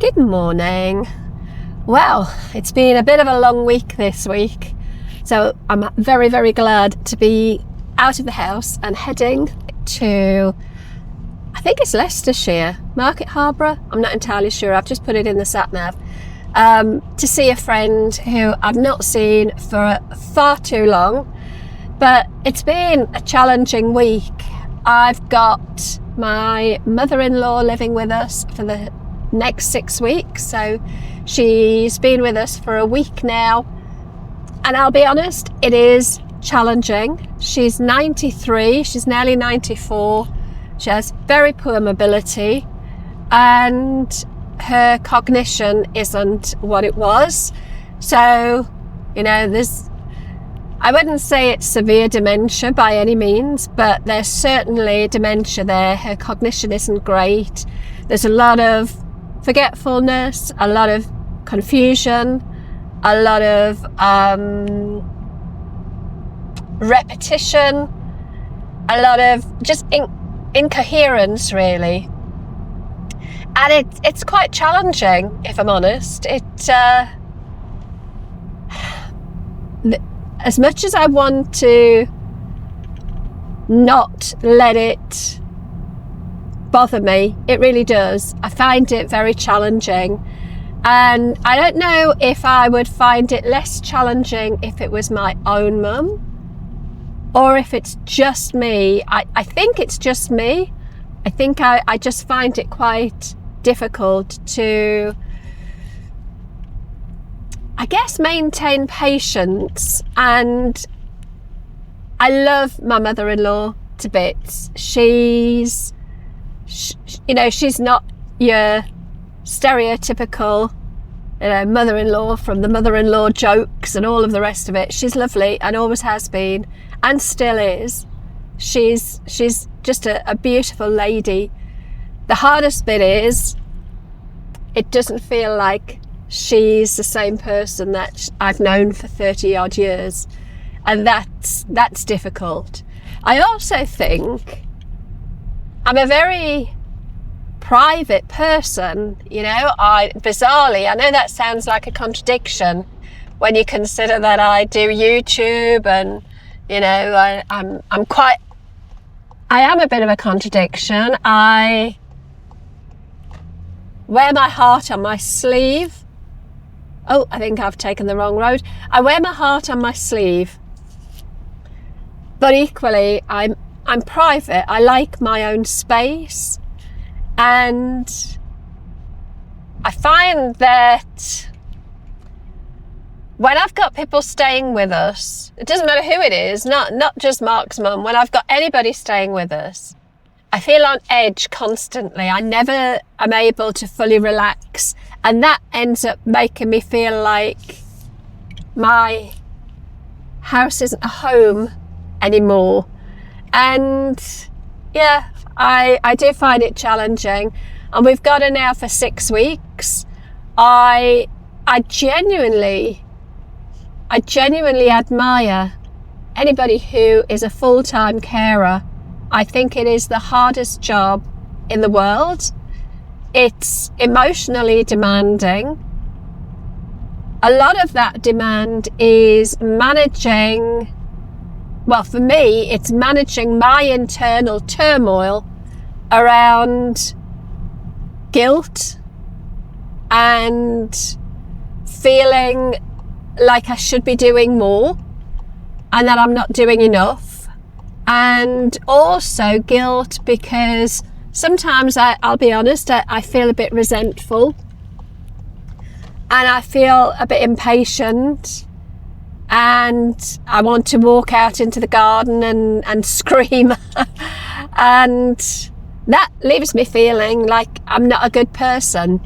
Good morning. Well, it's been a bit of a long week this week, so I'm very, very glad to be out of the house and heading to, I think it's Leicestershire, Market Harborough. I'm not entirely sure. I've just put it in the sat nav to see a friend who I've not seen for far too long. But it's been a challenging week. I've got my mother-in-law living with us for the next 6 weeks, so she's been with us for a week now, and I'll be honest, it is challenging. She's 93, she's nearly 94, she has very poor mobility, and her cognition isn't what it was. So, I wouldn't say it's severe dementia by any means, but there's certainly dementia there. Her cognition isn't great. There's a lot of forgetfulness, a lot of confusion, a lot of repetition, a lot of just incoherence, really. And it's quite challenging, if I'm honest. As much as I want to not let it bother me, it really does. I find it very challenging, and I don't know if I would find it less challenging if it was my own mum or if it's just me. I think it's just me. I think I just find it quite difficult to, I guess, maintain patience. And I love my mother-in-law to bits. She's not your stereotypical, mother-in-law from the mother-in-law jokes and all of the rest of it. She's lovely and always has been and still is. She's just a beautiful lady. The hardest bit is it doesn't feel like she's the same person that I've known for 30 odd years, and that's difficult. I also think I'm a very private person, bizarrely. I know that sounds like a contradiction when you consider that I do YouTube and, I am a bit of a contradiction. I wear my heart on my sleeve. Oh, I think I've taken the wrong road. I wear my heart on my sleeve, but equally I'm private. I like my own space, and I find that when I've got people staying with us, it doesn't matter who it is, not just Mark's mum, when I've got anybody staying with us, I feel on edge constantly. I never am able to fully relax, and that ends up making me feel like my house isn't a home anymore. And yeah, I do find it challenging, and we've got her now for 6 weeks. I genuinely admire anybody who is a full-time carer. I think it is the hardest job in the world. It's emotionally demanding. A lot of that demand is managing, well, for me, it's managing my internal turmoil around guilt and feeling like I should be doing more and that I'm not doing enough. And also guilt because sometimes I'll be honest, I feel a bit resentful and I feel a bit impatient, and I want to walk out into the garden and scream and that leaves me feeling like I'm not a good person.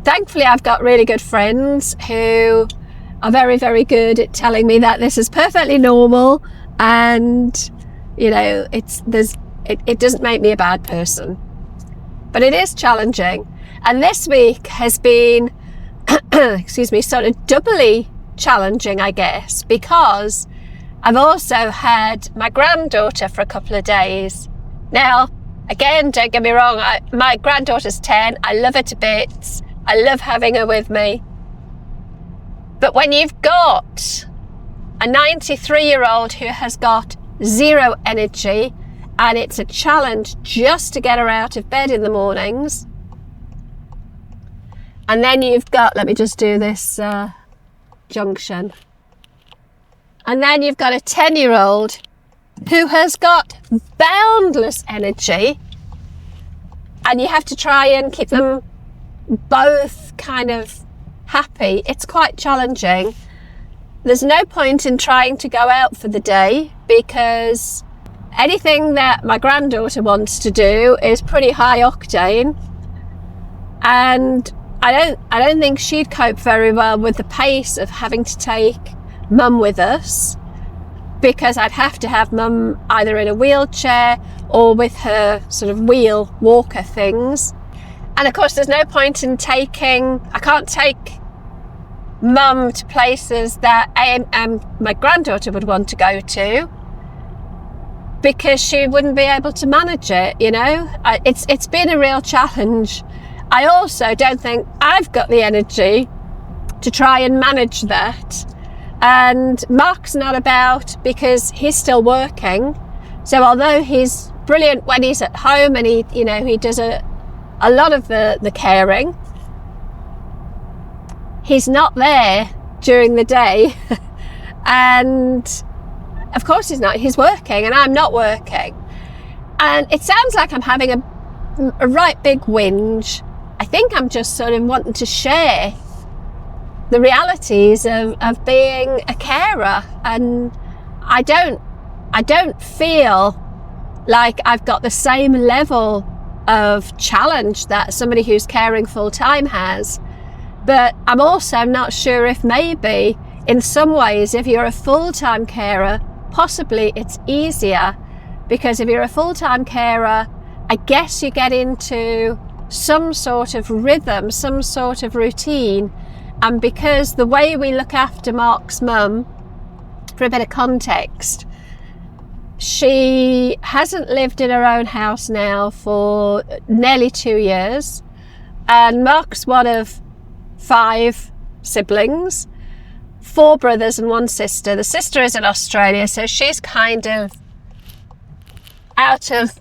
Thankfully, I've got really good friends who are very, very good at telling me that this is perfectly normal, and it doesn't make me a bad person. But it is challenging, and this week has been sort of doubly challenging, I guess, because I've also had my granddaughter for a couple of days. Now, again, don't get me wrong, my granddaughter's 10, I love her to bits, I love having her with me. But when you've got a 93-year-old who has got zero energy, and it's a challenge just to get her out of bed in the mornings, and then you've got, let me just do this junction, and then you've got a 10-year-old who has got boundless energy, and you have to try and keep them both kind of happy. It's quite challenging. There's no point in trying to go out for the day, because anything that my granddaughter wants to do is pretty high octane, and I don't think she'd cope very well with the pace of having to take mum with us, because I'd have to have mum either in a wheelchair or with her sort of wheel walker things. And of course there's no point in I can't take mum to places that my granddaughter would want to go to, because she wouldn't be able to manage it, you know. It's been a real challenge. I also don't think I've got the energy to try and manage that. And Mark's not about, because he's still working. So although he's brilliant when he's at home and he does a lot of the caring, he's not there during the day. And of course he's not. He's working and I'm not working. And it sounds like I'm having a right big whinge. I think I'm just sort of wanting to share the realities of being a carer, and I don't feel like I've got the same level of challenge that somebody who's caring full time has. But I'm also not sure if maybe in some ways, if you're a full-time carer, possibly it's easier, because if you're a full-time carer, I guess you get into some sort of rhythm, some sort of routine. And because the way we look after Mark's mum, for a bit of context, she hasn't lived in her own house now for nearly 2 years, and Mark's one of 5 siblings, 4 brothers and 1 sister. The sister is in Australia, so she's kind of out of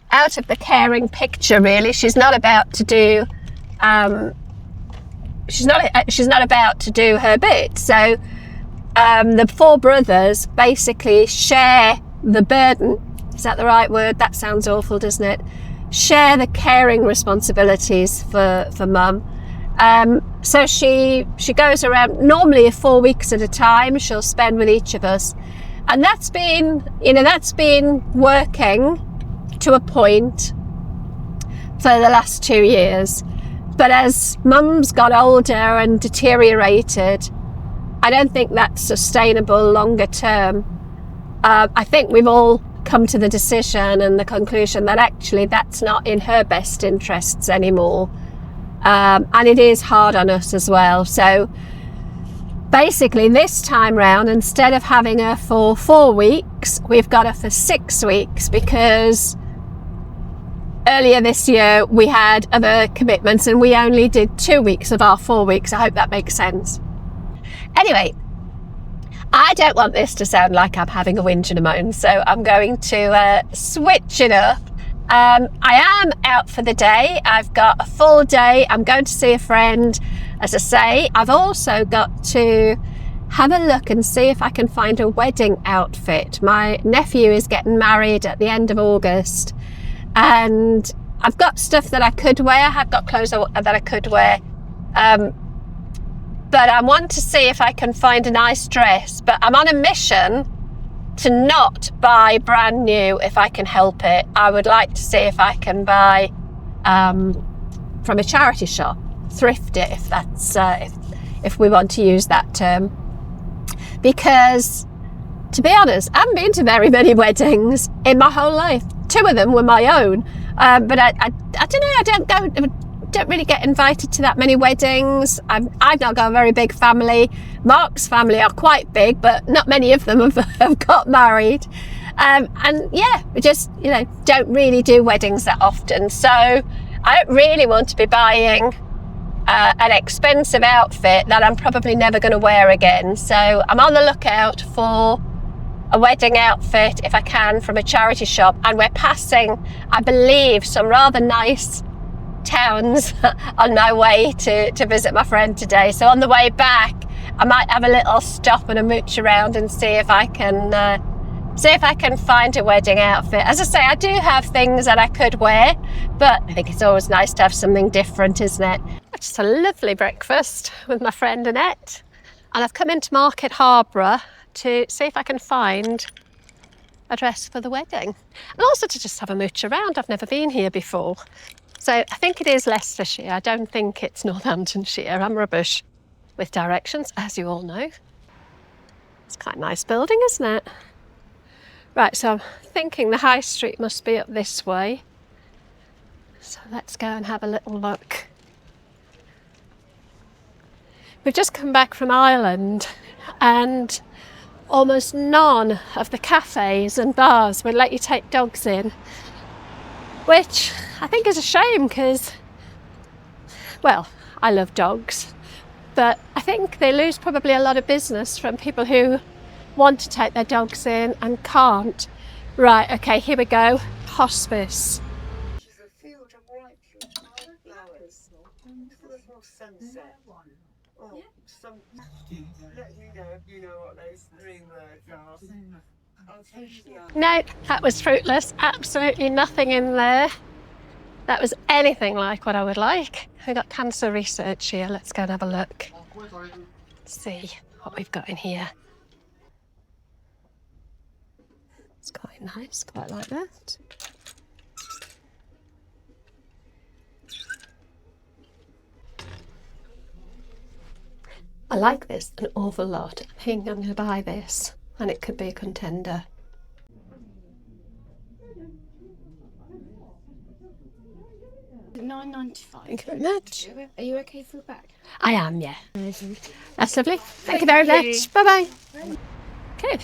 the caring picture, really. She's not about to do she's not about to do her bit. So the 4 brothers basically share the burden. Is that the right word? That sounds awful, doesn't it? Share the caring responsibilities for mum. So she goes around normally 4 weeks at a time. She'll spend with each of us, and that's been working to a point for the last 2 years. But as mum's got older and deteriorated, I don't think that's sustainable longer term. I think we've all come to the decision and the conclusion that actually that's not in her best interests anymore. And it is hard on us as well. So basically this time round, instead of having her for 4 weeks, we've got her for 6 weeks, because earlier this year we had other commitments and we only did 2 weeks of our 4 weeks. I hope that makes sense. Anyway, I don't want this to sound like I'm having a whinge and a moan, so I'm going to switch it up. I am out for the day. I've got a full day. I'm going to see a friend. As I say, I've also got to have a look and see if I can find a wedding outfit. My nephew is getting married at the end of August, and I've got stuff that I could wear. I've got clothes that I could wear. But I want to see if I can find a nice dress. But I'm on a mission to not buy brand new if I can help it. I would like to see if I can buy from a charity shop, thrift it, if that's if we want to use that term. Because to be honest, I haven't been to very many weddings in my whole life. 2 of them were my own, but I don't know. I don't really get invited to that many weddings. I've not got a very big family. Mark's family are quite big, but not many of them have got married. And yeah, we just, don't really do weddings that often. So I don't really want to be buying an expensive outfit that I'm probably never going to wear again. So I'm on the lookout for a wedding outfit if I can from a charity shop, and we're passing, I believe, some rather nice towns on my way to visit my friend today. So on the way back I might have a little stop and a mooch around and see if I can find a wedding outfit. As I say, I do have things that I could wear, but I think it's always nice to have something different, isn't it? Just a lovely breakfast with my friend Annette, and I've come into Market Harborough to see if I can find a dress for the wedding, and also to just have a mooch around. I've never been here before. So I think it is Leicestershire. I don't think it's Northamptonshire. I'm rubbish with directions, as you all know. It's quite a nice building, isn't it? Right, so I'm thinking the high street must be up this way. So let's go and have a little look. We've just come back from Ireland, and almost none of the cafes and bars will let you take dogs in, which I think is a shame because, well, I love dogs, but I think they lose probably a lot of business from people who want to take their dogs in and can't. Right, okay, here we go. Hospice. No, that was fruitless. Absolutely nothing in there that was anything like what I would like. We've got cancer research here. Let's go and have a look. See what we've got in here. It's quite nice, quite like that. I like this an awful lot. I think I'm going to buy this, and it could be a contender. £9.95. Thank you very much. Are you okay for a bag? I am, yeah. That's lovely. Thank you very much. Bye-bye. Okay,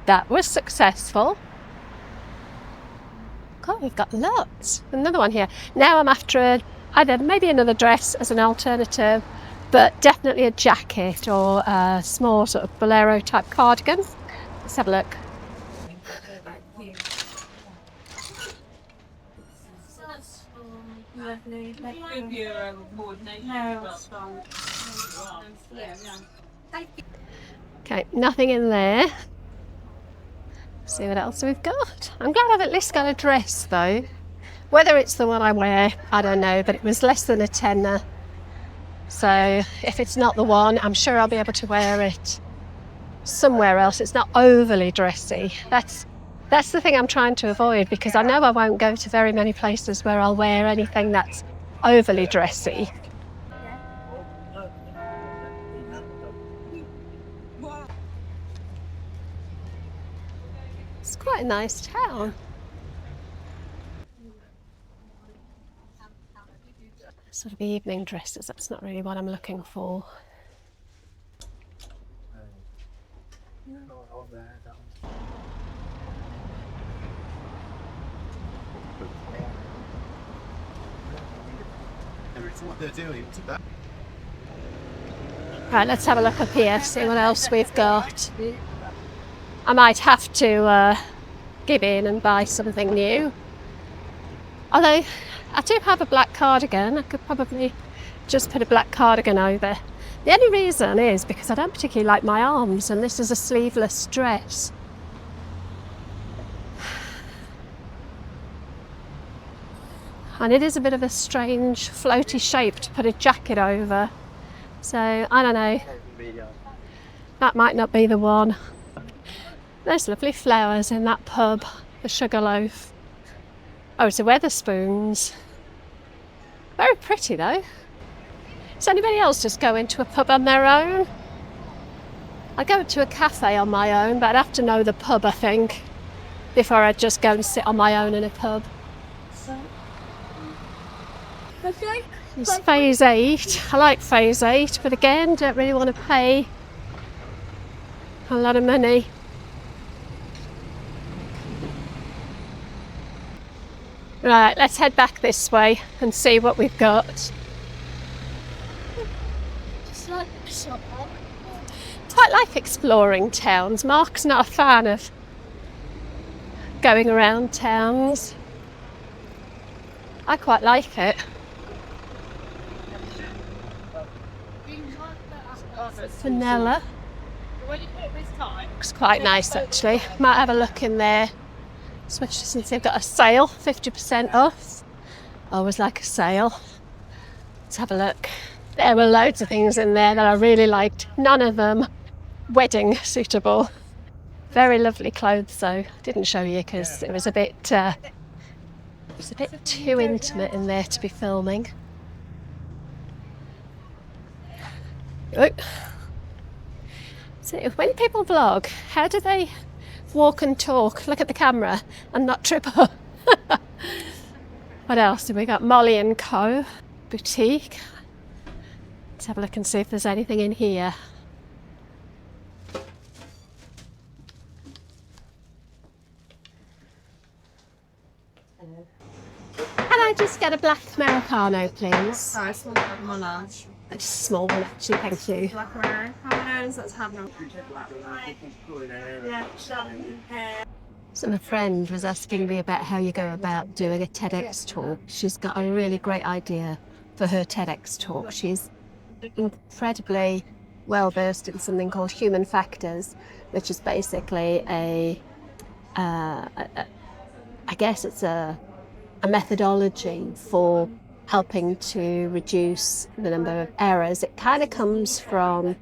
that was successful. God, we've got lots. Another one here. Now I'm after either maybe another dress as an alternative, but definitely a jacket or a small sort of bolero type cardigan. Let's have a look. Okay, nothing in there. See what else we've got. I'm glad I've at least got a dress though. Whether it's the one I wear, I don't know, but it was less than a tenner. So if it's not the one, I'm sure I'll be able to wear it somewhere else. It's not overly dressy. That's the thing I'm trying to avoid, because I know I won't go to very many places where I'll wear anything that's overly dressy. It's quite a nice town. Sort of evening dresses, that's not really what I'm looking for. What they're doing to that. Right, let's have a look up here, see what else we've got. I might have to give in and buy something new. Although I do have a black cardigan, I could probably just put a black cardigan over. The only reason is because I don't particularly like my arms, and this is a sleeveless dress. And it is a bit of a strange floaty shape to put a jacket over. So, I don't know. That might not be the one. There's lovely flowers in that pub, the Sugarloaf. Oh, it's a Wetherspoons. Very pretty though. Does anybody else just go into a pub on their own? I go to a cafe on my own, but I'd have to know the pub, I think, before I'd just go and sit on my own in a pub. It's phase 8. I like phase 8, but again, don't really want to pay a lot of money. Right, let's head back this way and see what we've got. Quite like exploring towns. Mark's not a fan of going around towns. I quite like it. Vanilla. Looks quite nice actually. Might have a look in there, especially since they've got a sale, 50% off. Always like a sale. Let's have a look. There were loads of things in there that I really liked. None of them wedding suitable. Very lovely clothes though. Didn't show you because it was a bit too intimate in there to be filming. Oh. So when people vlog, how do they walk and talk, look at the camera and not trip up? What else have we got? Molly & Co. Boutique. Let's have a look and see if there's anything in here. Can I just get a black Americano, please? Sorry, small one large. Just a small one, actually, thank you. Black Americanos, let's have them. So my friend was asking me about how you go about doing a TEDx talk. She's got a really great idea for her TEDx talk. She's incredibly well versed in something called human factors, which is basically I guess it's a methodology for helping to reduce the number of errors. It kind of comes from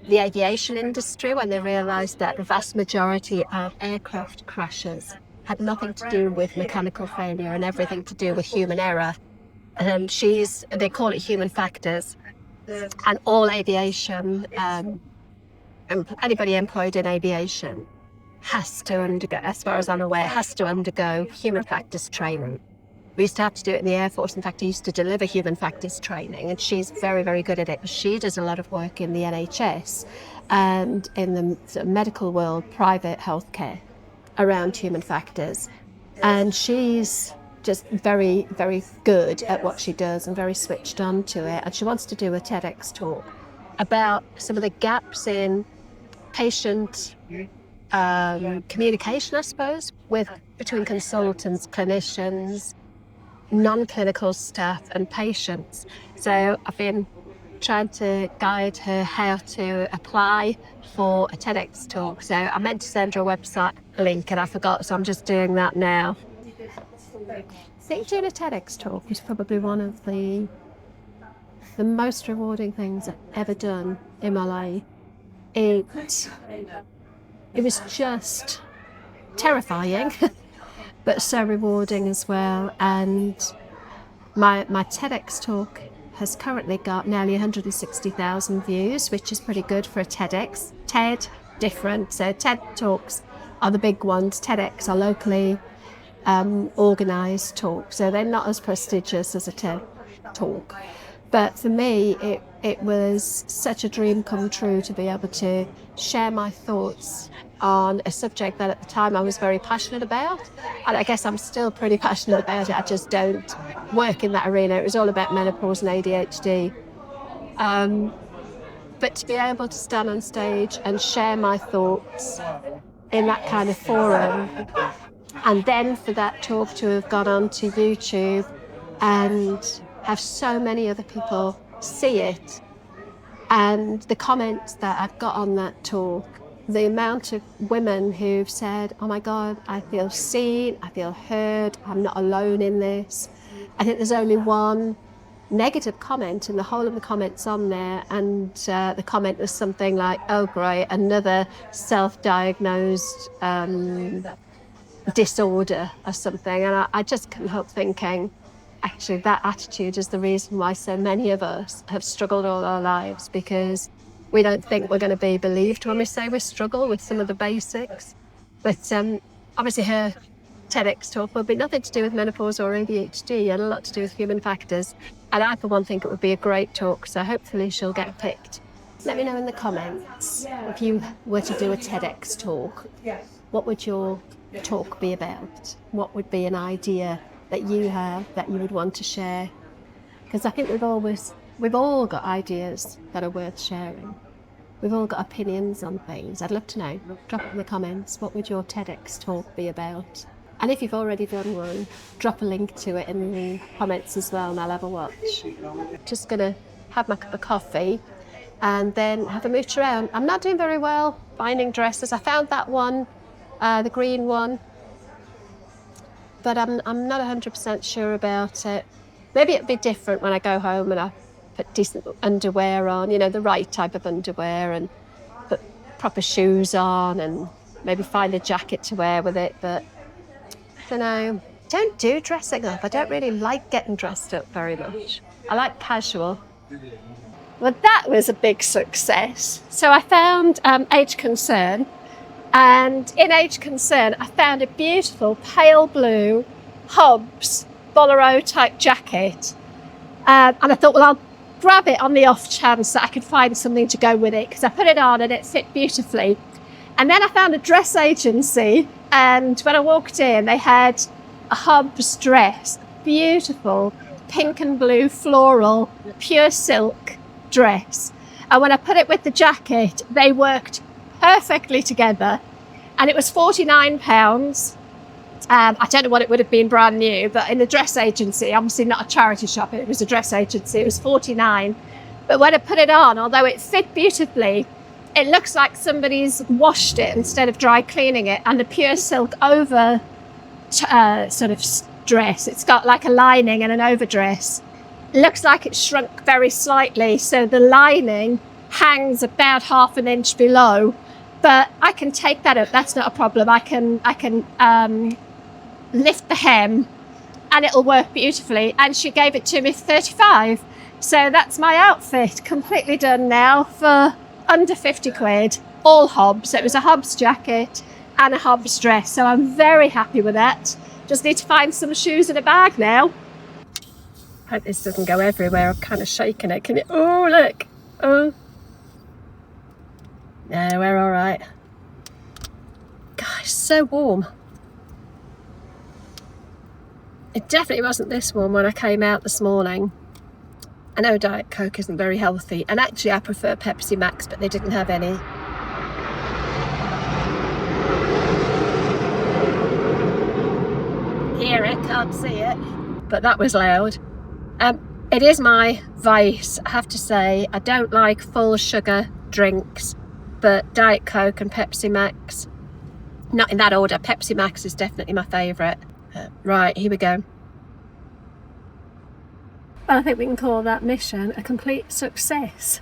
the aviation industry when they realised that the vast majority of aircraft crashes had nothing to do with mechanical failure and everything to do with human error. And they call it human factors. And all aviation, anybody employed in aviation has to undergo, as far as I'm aware, has to undergo human factors training. We used to have to do it in the Air Force. In fact, I used to deliver human factors training, and she's very, very good at it. She does a lot of work in the NHS and in the sort of medical world, private healthcare, around human factors. And she's just very, very good at what she does and very switched on to it. And she wants to do a TEDx talk about some of the gaps in patient communication, I suppose, between consultants, clinicians, non-clinical staff and patients. So I've been trying to guide her how to apply for a TEDx talk. So I meant to send her a website link and I forgot, so I'm just doing that now. I think doing a TEDx talk is probably one of the most rewarding things I've ever done in my life. It was just terrifying, but so rewarding as well. And my TEDx talk has currently got nearly 160,000 views, which is pretty good for a TEDx. TED, different. So TED Talks are the big ones. TEDx are locally organised talks, so they're not as prestigious as a TED talk. But for me, it was such a dream come true to be able to share my thoughts on a subject that at the time I was very passionate about. And I guess I'm still pretty passionate about it. I just don't work in that arena. It was all about menopause and ADHD. But to be able to stand on stage and share my thoughts in that kind of forum, and then for that talk to have gone on to YouTube and have so many other people see it, and the comments that I've got on that talk, the amount of women who've said, oh my God, I feel seen, I feel heard, I'm not alone in this. I think there's only one negative comment in the whole of the comments on there, and the comment was something like, oh great, another self-diagnosed disorder or something. And I just couldn't help thinking, actually that attitude is the reason why so many of us have struggled all our lives, because we don't think we're going to be believed when we say we struggle with some of the basics. But obviously her TEDx talk will be nothing to do with menopause or ADHD and a lot to do with human factors. And I, for one, think it would be a great talk, so hopefully she'll get picked. Let me know in the comments, if you were to do a TEDx talk, what would your talk be about? What would be an idea that you have that you would want to share? Because I think we've always we've all got ideas that are worth sharing. We've all got opinions on things. I'd love to know. Drop it in the comments. What would your TEDx talk be about? And if you've already done one, drop a link to it in the comments as well and I'll have a watch. Just gonna have my cup of coffee and then have a mooch around. I'm not doing very well finding dresses. I found that one, the green one, but I'm not 100% sure about it. Maybe it'll be different when I go home and I put decent underwear on, you know, the right type of underwear, and put proper shoes on and maybe find a jacket to wear with it. But I don't know. Don't do dressing up. I don't really like getting dressed up very much. I like casual. Well, that was a big success. So I found Age Concern, and in Age Concern I found a beautiful pale blue Hobbs bolero type jacket, and I thought, well, I'll grab it on the off chance that I could find something to go with it, because I put it on and it fit beautifully. And then I found a dress agency, and when I walked in they had a Hobbs dress, beautiful pink and blue floral pure silk dress, and when I put it with the jacket they worked perfectly together, and it was £49. I don't know what it would have been brand new, but in the dress agency, obviously not a charity shop, it was a dress agency, it was £49. But when I put it on, although it fit beautifully, it looks like somebody's washed it instead of dry cleaning it. And the pure silk over sort of dress, it's got like a lining and an overdress. It looks like it's shrunk very slightly, so the lining hangs about ½ an inch below, but I can take that up, that's not a problem. I can lift the hem and it'll work beautifully. And she gave it to me for £35. So that's my outfit completely done now for under 50 quid, all Hobbs. It was a Hobbs jacket and a Hobbs dress, so I'm very happy with that. Just need to find some shoes and a bag now. Hope this doesn't go everywhere. I'm kind of shaking it. Can you? Oh, look. Oh. No, we're all right. Gosh, so warm. It definitely wasn't this warm when I came out this morning. I know Diet Coke isn't very healthy, and actually I prefer Pepsi Max, but they didn't have any. Hear it, can't see it, but that was loud. It is my vice, I have to say. I don't like full sugar drinks, but Diet Coke and Pepsi Max, not in that order. Pepsi Max is definitely my favourite. Right, here we go. I think we can call that mission a complete success.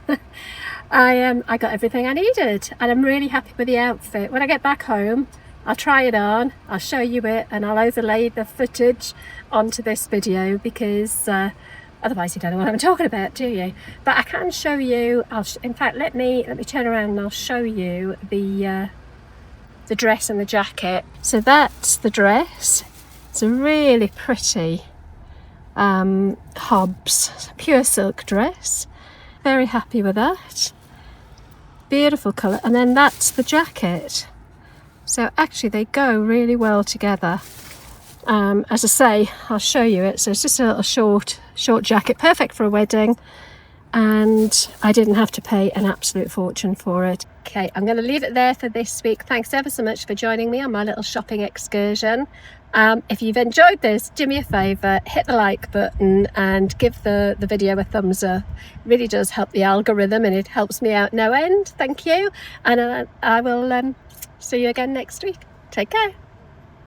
I got everything I needed, and I'm really happy with the outfit. When I get back home, I'll try it on, I'll show you it, and I'll overlay the footage onto this video, because otherwise you don't know what I'm talking about, do you? But I can show you. In fact, let me turn around and I'll show you the dress and the jacket. So that's the dress. It's a really pretty Hobbs pure silk dress. Very happy with that. Beautiful colour. And then that's the jacket. So actually they go really well together. As I say, I'll show you it. So it's just a little short jacket, perfect for a wedding, and I didn't have to pay an absolute fortune for it. Okay, I'm going to leave it there for this week. Thanks ever so much for joining me on my little shopping excursion. If you've enjoyed this, do me a favour, hit the like button and give the video a thumbs up. It really does help the algorithm, and it helps me out no end. Thank you, and I will see you again next week. Take care.